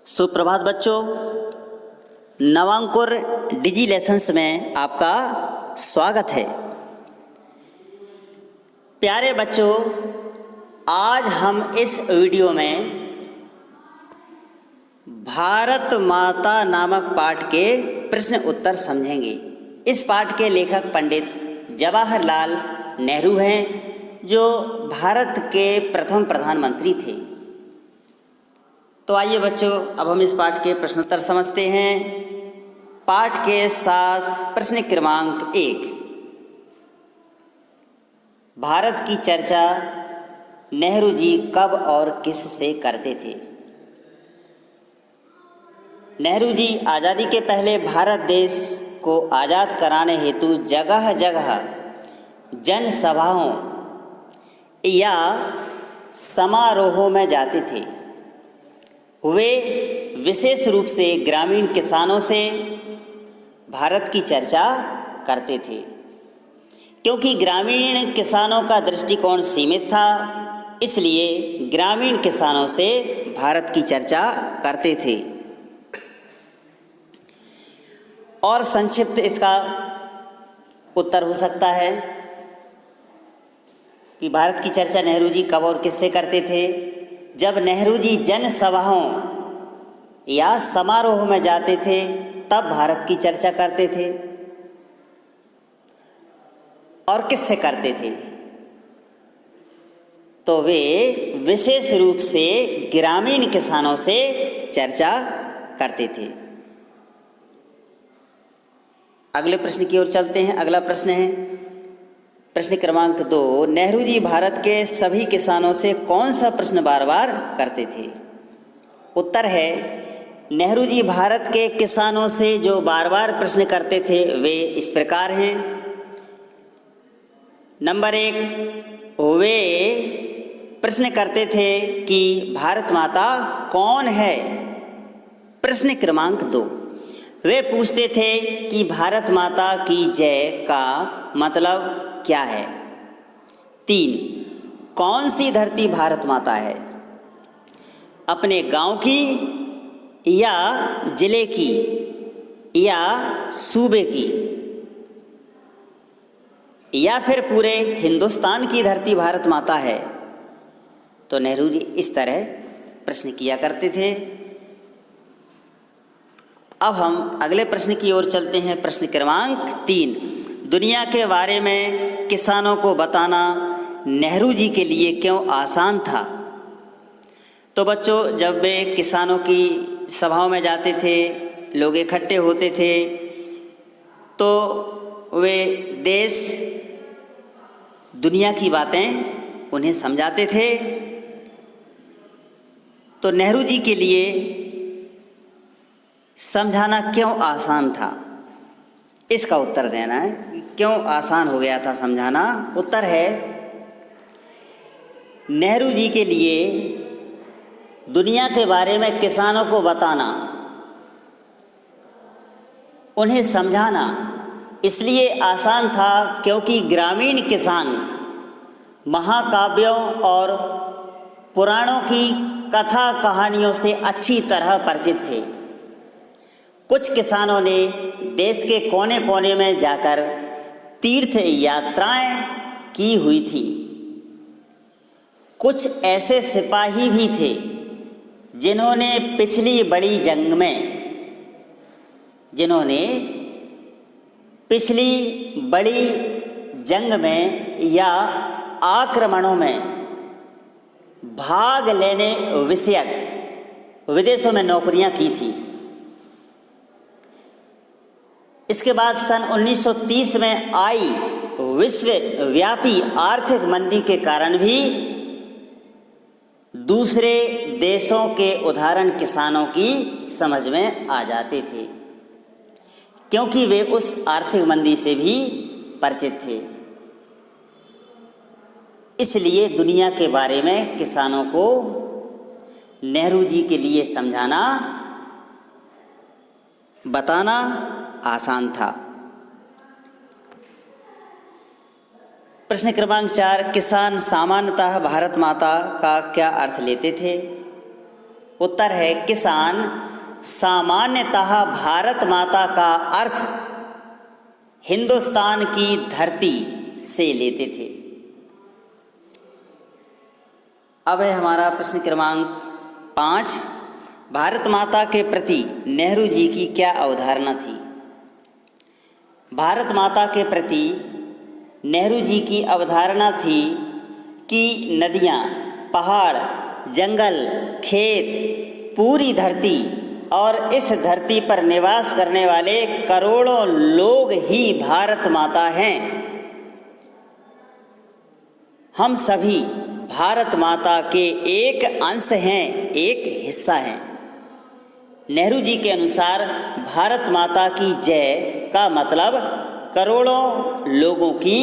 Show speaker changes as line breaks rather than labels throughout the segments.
सुप्रभात बच्चों, नवांकुर डिजी लेसन्स में आपका स्वागत है। प्यारे बच्चों, आज हम इस वीडियो में भारत माता नामक पाठ के प्रश्न उत्तर समझेंगे। इस पाठ के लेखक पंडित जवाहरलाल नेहरू हैं, जो भारत के प्रथम प्रधानमंत्री थे। तो आइए बच्चों, अब हम इस पाठ के प्रश्नोत्तर समझते हैं। पाठ के साथ प्रश्न क्रमांक 1, भारत की चर्चा नेहरू जी कब और किस से करते थे? नेहरू जी आज़ादी के पहले भारत देश को आज़ाद कराने हेतु जगह जगह जनसभाओं या समारोहों में जाते थे। वे विशेष रूप से ग्रामीण किसानों से भारत की चर्चा करते थे, क्योंकि ग्रामीण किसानों का दृष्टिकोण सीमित था, इसलिए ग्रामीण किसानों से भारत की चर्चा करते थे। और संक्षिप्त इसका उत्तर हो सकता है कि भारत की चर्चा नेहरू जी कब और किससे करते थे? जब नेहरू जी जनसभाओं या समारोह में जाते थे, तब भारत की चर्चा करते थे। और किससे करते थे? तो वे विशेष रूप से ग्रामीण किसानों से चर्चा करते थे। अगले प्रश्न की ओर चलते हैं। अगला प्रश्न है प्रश्न क्रमांक 2, नेहरू जी भारत के सभी किसानों से कौन सा प्रश्न बार बार करते थे? उत्तर है, नेहरू जी भारत के किसानों से जो बार बार प्रश्न करते थे वे इस प्रकार हैं। नंबर 1, वे प्रश्न करते थे कि भारत माता कौन है? प्रश्न क्रमांक 2, वे पूछते थे कि भारत माता की जय का मतलब क्या है? 3, कौन सी धरती भारत माता है? अपने गांव की या जिले की या सूबे की या फिर पूरे हिंदुस्तान की धरती भारत माता है? तो नेहरू जी इस तरह प्रश्न किया करते थे। अब हम अगले प्रश्न की ओर चलते हैं। प्रश्न क्रमांक 3, दुनिया के बारे में किसानों को बताना नेहरू जी के लिए क्यों आसान था? तो बच्चों, जब वे किसानों की सभाओं में जाते थे, लोग इकट्ठे होते थे, तो वे देश दुनिया की बातें उन्हें समझाते थे। तो नेहरू जी के लिए समझाना क्यों आसान था, इसका उत्तर देना है। क्यों आसान हो गया था समझाना? उत्तर है, नेहरू जी के लिए दुनिया के बारे में किसानों को बताना, उन्हें समझाना इसलिए आसान था क्योंकि ग्रामीण किसान महाकाव्यों और पुराणों की कथा कहानियों से अच्छी तरह परिचित थे। कुछ किसानों ने देश के कोने कोने में जाकर तीर्थ यात्राएं की हुई थी। कुछ ऐसे सिपाही भी थे जिन्होंने पिछली बड़ी जंग में या आक्रमणों में भाग लेने विषयक विदेशों में नौकरियां की थी। इसके बाद सन 1930 में आई विश्वव्यापी आर्थिक मंदी के कारण भी दूसरे देशों के उदाहरण किसानों की समझ में आ जाते थे, क्योंकि वे उस आर्थिक मंदी से भी परिचित थे। इसलिए दुनिया के बारे में किसानों को नेहरू जी के लिए समझाना, बताना आसान था। प्रश्न क्रमांक 4, किसान सामान्यतः भारत माता का क्या अर्थ लेते थे? उत्तर है किसान। सामान्यतः भारत माता का अर्थ हिंदुस्तान की धरती से लेते थे। अब है हमारा प्रश्न क्रमांक 5। भारत माता के प्रति नेहरू जी की क्या अवधारणा थी? भारत माता के प्रति नेहरू जी की अवधारणा थी कि नदियाँ, पहाड़, जंगल, खेत, पूरी धरती और इस धरती पर निवास करने वाले करोड़ों लोग ही भारत माता हैं। हम सभी भारत माता के एक अंश हैं, एक हिस्सा हैं। नेहरू जी के अनुसार भारत माता की जय का मतलब करोड़ों लोगों की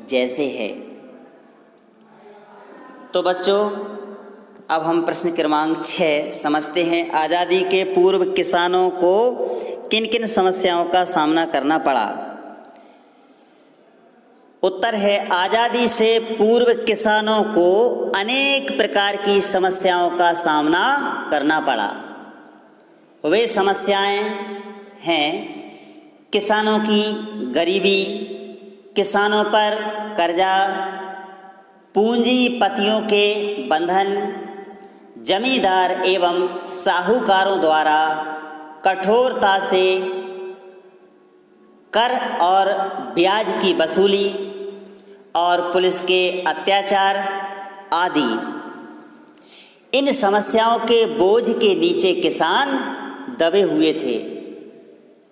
जैसे है। तो बच्चों, अब हम प्रश्न क्रमांक 6 समझते हैं। आज़ादी के पूर्व किसानों को किन किन समस्याओं का सामना करना पड़ा? उत्तर है आज़ादी से पूर्व किसानों को अनेक प्रकार की समस्याओं का सामना करना पड़ा। वे समस्याएं हैं किसानों की गरीबी, किसानों पर कर्जा, पूंजीपतियों के बंधन, जमींदार एवं साहूकारों द्वारा कठोरता से कर और ब्याज की वसूली और पुलिस के अत्याचार आदि। इन समस्याओं के बोझ के नीचे किसान दबे हुए थे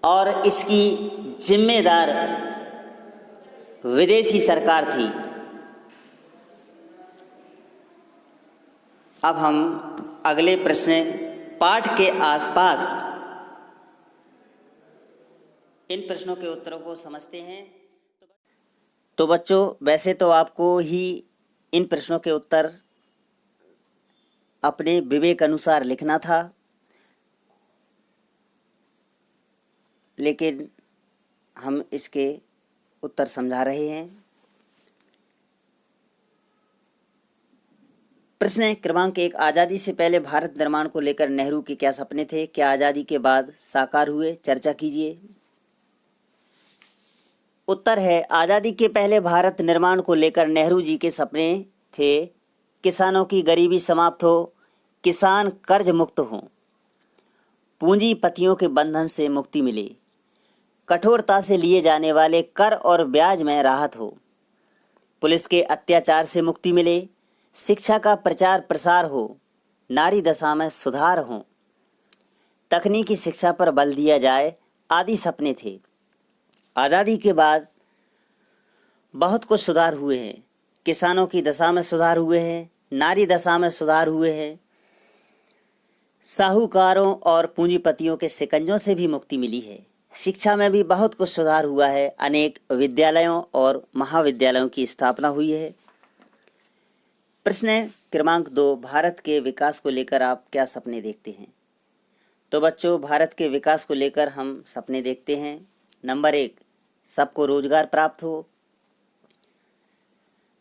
और इसकी जिम्मेदार विदेशी सरकार थी। अब हम अगले प्रश्न पाठ के आसपास इन प्रश्नों के उत्तरों को समझते हैं। तो बच्चों, वैसे तो आपको ही इन प्रश्नों के उत्तर अपने विवेक अनुसार लिखना था, लेकिन हम इसके उत्तर समझा रहे हैं। प्रश्न क्रमांक 1। आज़ादी से पहले भारत निर्माण को लेकर नेहरू के क्या सपने थे? क्या आज़ादी के बाद साकार हुए? चर्चा कीजिए। उत्तर है आज़ादी के पहले भारत निर्माण को लेकर नेहरू जी के सपने थे किसानों की गरीबी समाप्त हो, किसान कर्ज मुक्त हों, पूंजीपतियों के बंधन से मुक्ति मिले, कठोरता से लिए जाने वाले कर और ब्याज में राहत हो, पुलिस के अत्याचार से मुक्ति मिले, शिक्षा का प्रचार प्रसार हो, नारी दशा में सुधार हो, तकनीकी शिक्षा पर बल दिया जाए आदि सपने थे। आज़ादी के बाद बहुत कुछ सुधार हुए हैं। किसानों की दशा में सुधार हुए हैं, नारी दशा में सुधार हुए हैं, साहूकारों और पूंजीपतियों के शिकंजों से भी मुक्ति मिली है। शिक्षा में भी बहुत कुछ सुधार हुआ है। अनेक विद्यालयों और महाविद्यालयों की स्थापना हुई है। प्रश्न क्रमांक 2। भारत के विकास को लेकर आप क्या सपने देखते हैं? तो बच्चों, भारत के विकास को लेकर हम सपने देखते हैं। नंबर 1, सबको रोजगार प्राप्त हो।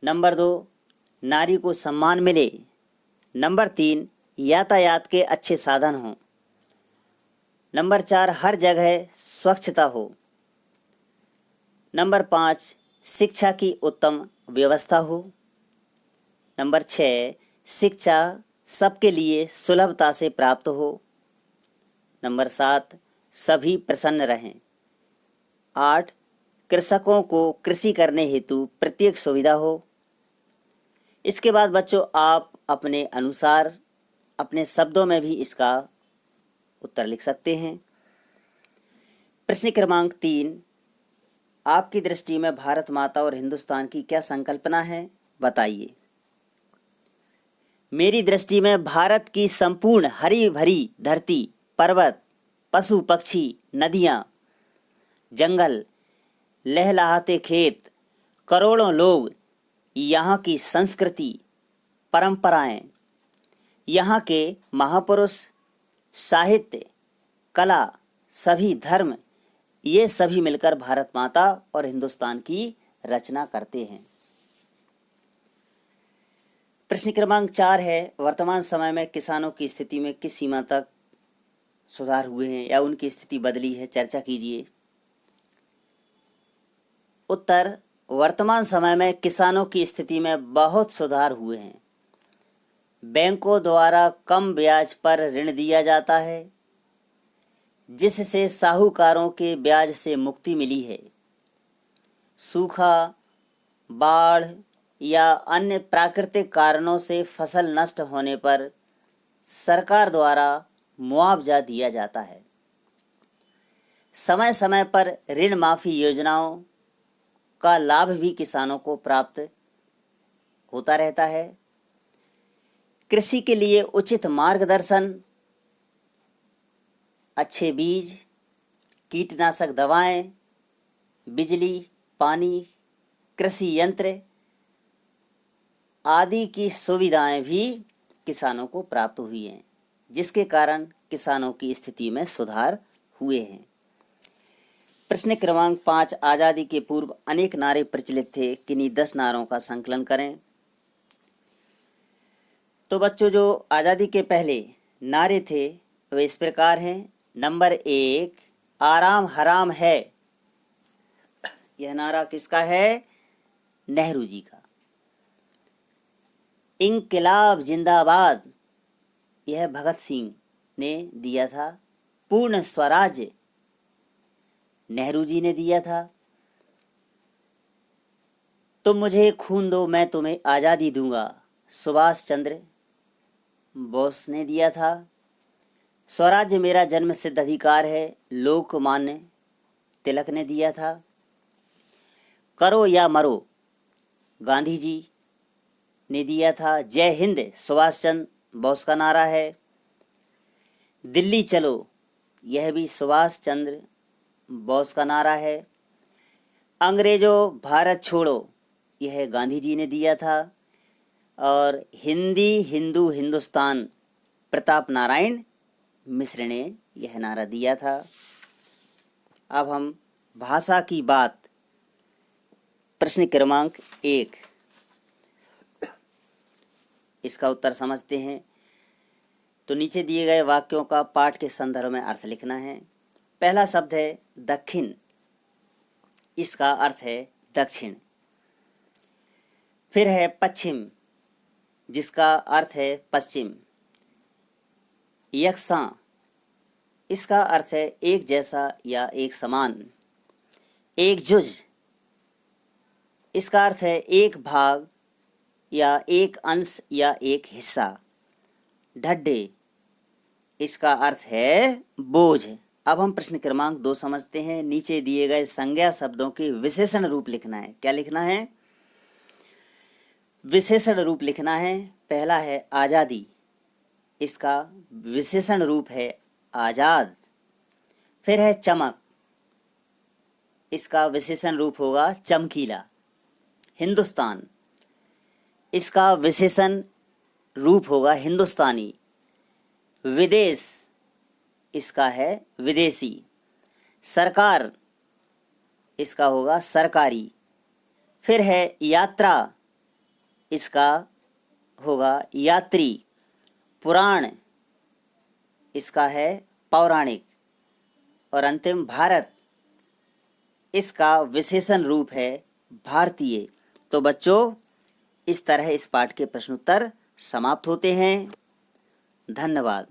नंबर 2, नारी को सम्मान मिले। नंबर 3, यातायात के अच्छे साधन हों। नंबर 4, हर जगह स्वच्छता हो। नंबर 5, शिक्षा की उत्तम व्यवस्था हो। नंबर 6, शिक्षा सबके लिए सुलभता से प्राप्त हो। नंबर 7, सभी प्रसन्न रहें। 8, कृषकों को कृषि करने हेतु प्रत्येक सुविधा हो। इसके बाद बच्चों, आप अपने अनुसार अपने शब्दों में भी इसका उत्तर लिख सकते हैं। प्रश्न क्रमांक 3। आपकी दृष्टि में भारत माता और हिंदुस्तान की क्या संकल्पना है? बताइए। मेरी दृष्टि में भारत की संपूर्ण हरी भरी धरती, पर्वत, पशु पक्षी, नदियाँ, जंगल, लहलहाते खेत, करोड़ों लोग, यहाँ की संस्कृति, परंपराएं, यहाँ के महापुरुष, साहित्य, कला, सभी धर्म, ये सभी मिलकर भारत माता और हिंदुस्तान की रचना करते हैं। प्रश्न क्रमांक 4 है, वर्तमान समय में किसानों की स्थिति में किस सीमा तक सुधार हुए हैं या उनकी स्थिति बदली है, चर्चा कीजिए। उत्तर, वर्तमान समय में किसानों की स्थिति में बहुत सुधार हुए हैं। बैंकों द्वारा कम ब्याज पर ऋण दिया जाता है, जिससे साहूकारों के ब्याज से मुक्ति मिली है। सूखा, बाढ़ या अन्य प्राकृतिक कारणों से फसल नष्ट होने पर सरकार द्वारा मुआवजा दिया जाता है। समय समय पर ऋण माफी योजनाओं का लाभ भी किसानों को प्राप्त होता रहता है। कृषि के लिए उचित मार्गदर्शन, अच्छे बीज, कीटनाशक दवाएं, बिजली, पानी, कृषि यंत्र आदि की सुविधाएं भी किसानों को प्राप्त हुई हैं, जिसके कारण किसानों की स्थिति में सुधार हुए हैं। प्रश्न क्रमांक 5, आज़ादी के पूर्व अनेक नारे प्रचलित थे, किन्हीं 10 नारों का संकलन करें। तो बच्चों, जो आज़ादी के पहले नारे थे वे इस प्रकार हैं। नंबर 1, आराम हराम है। यह नारा किसका है? नेहरू जी का। इंकलाब जिंदाबाद, यह भगत सिंह ने दिया था। पूर्ण स्वराज्य, नेहरू जी ने दिया था। तुम मुझे खून दो मैं तुम्हें आज़ादी दूंगा, सुभाष चंद्र बोस ने दिया था। स्वराज्य मेरा जन्म सिद्ध अधिकार है, लोकमान्य तिलक ने दिया था। करो या मरो, गांधी जी ने दिया था। जय हिंद, सुभाष चंद्र बोस का नारा है। दिल्ली चलो, यह भी सुभाष चंद्र बोस का नारा है। अंग्रेजों भारत छोड़ो, यह गांधी जी ने दिया था। और हिंदी हिंदू हिंदुस्तान, प्रताप नारायण मिश्र ने यह नारा दिया था। अब हम भाषा की बात, प्रश्न क्रमांक 1, इसका उत्तर समझते हैं। तो नीचे दिए गए वाक्यों का पाठ के संदर्भ में अर्थ लिखना है। पहला शब्द है दक्षिण, इसका अर्थ है दक्षिण। फिर है पश्चिम, जिसका अर्थ है पश्चिम। यकसां, इसका अर्थ है एक जैसा या एक समान। एकजुज, इसका अर्थ है एक भाग या एक अंश या एक हिस्सा। ढड्ढे, इसका अर्थ है बोझ। अब हम प्रश्न क्रमांक 2 समझते हैं। नीचे दिए गए संज्ञा शब्दों के विशेषण रूप लिखना है। क्या लिखना है? विशेषण रूप लिखना है। पहला है आज़ादी, इसका विशेषण रूप है आज़ाद। फिर है चमक, इसका विशेषण रूप होगा चमकीला। हिंदुस्तान, इसका विशेषण रूप होगा हिंदुस्तानी। विदेश, इसका है विदेशी। सरकार, इसका होगा सरकारी। फिर है यात्रा, इसका होगा यात्री। पुराण, इसका है पौराणिक। और अंतिम भारत, इसका विशेषण रूप है भारतीय। तो बच्चों, इस तरह इस पाठ के प्रश्नोत्तर समाप्त होते हैं। धन्यवाद।